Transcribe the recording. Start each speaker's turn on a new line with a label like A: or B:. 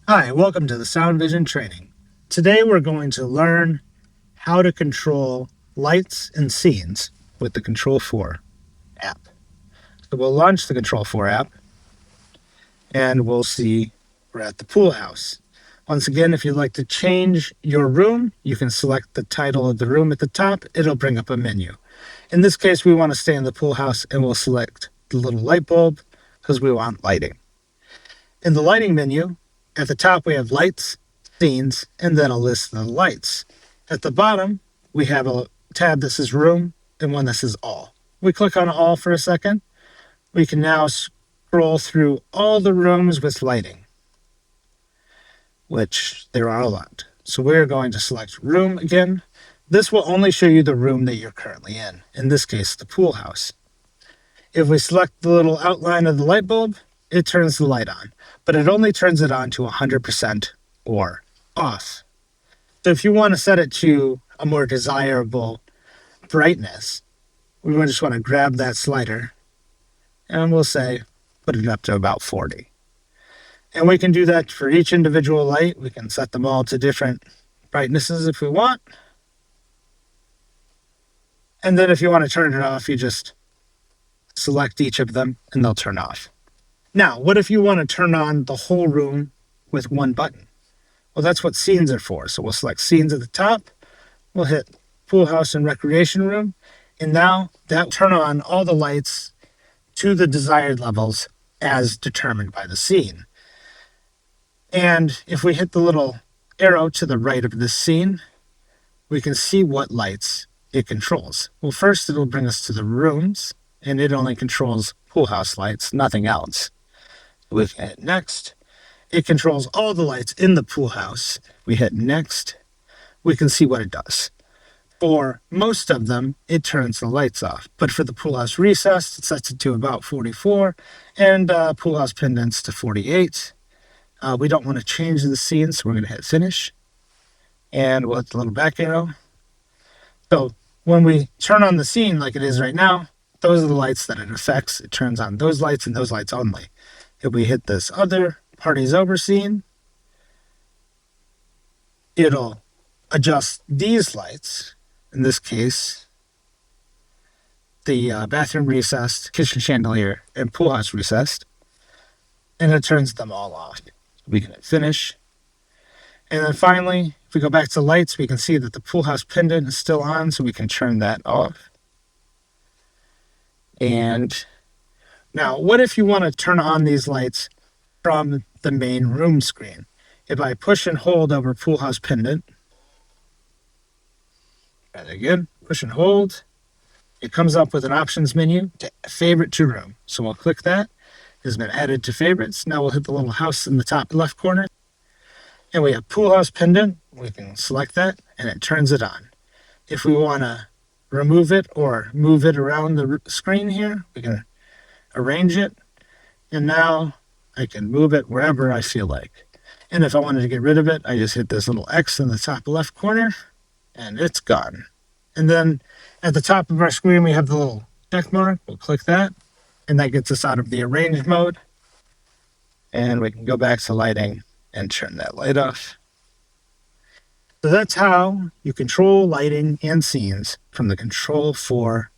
A: Hi, welcome to the Sound Vision training. Today we're going to learn how to control lights and scenes with the Control4 app. So we'll launch the Control4 app and we'll see we're at the pool house. Once again, if you'd like to change your room, you can select the title of the room at the top. It'll bring up a menu. In this case, we want to stay in the pool house and we'll select the little light bulb because we want lighting. In the lighting menu, at the top we have lights, scenes, and then a list of the lights. At the bottom, we have a tab that says room and one that says all. We click on all for a second. We can now scroll through all the rooms with lighting, which there are a lot. So we're going to select room again. This will only show you the room that you're currently in this case, the pool house. If we select the little outline of the light bulb, it turns the light on, but it only turns it on to 100% or off. So if you want to set it to a more desirable brightness, we just want to grab that slider and we'll say put it up to about 40. And we can do that for each individual light. We can set them all to different brightnesses if we want. And then if you want to turn it off, you just select each of them and they'll turn off. Now, what if you want to turn on the whole room with one button? Well, that's what scenes are for. So we'll select scenes at the top. We'll hit pool house and recreation room. And now that will turn on all the lights to the desired levels as determined by the scene. And if we hit the little arrow to the right of this scene, we can see what lights it controls. Well, first it'll bring us to the rooms, and it only controls pool house lights, nothing else. We hit next. It controls all the lights in the pool house. We hit next. We can see what it does. For most of them, it turns the lights off. But for the pool house recessed, it sets it to about 44, and pool house pendants to 48. We don't want to change the scene, so we're going to hit finish. And we'll hit the little back arrow. So when we turn on the scene like it is right now, those are the lights that it affects. It turns on those lights and those lights only. If we hit this other party's over scene, it'll adjust these lights. In this case, the bathroom recessed, kitchen chandelier, and pool house recessed, and it turns them all off. We can hit finish. And then finally, if we go back to lights, we can see that the pool house pendant is still on, so we can turn that off. And now, what if you want to turn on these lights from the main room screen? If I push and hold over pool house pendant, and again, push and hold, it comes up with an options menu to favorite to room. So we'll click that. It has been added to favorites. Now we'll hit the little house in the top left corner. And we have pool house pendant. We can select that and it turns it on. If we want to remove it or move it around the screen here, we can arrange it. And now I can move it wherever I feel like. And if I wanted to get rid of it, I just hit this little X in the top left corner and it's gone. And then at the top of our screen, we have the little check mark. We'll click that and that gets us out of the arrange mode. And we can go back to lighting and turn that light off. So that's how you control lighting and scenes from the Control4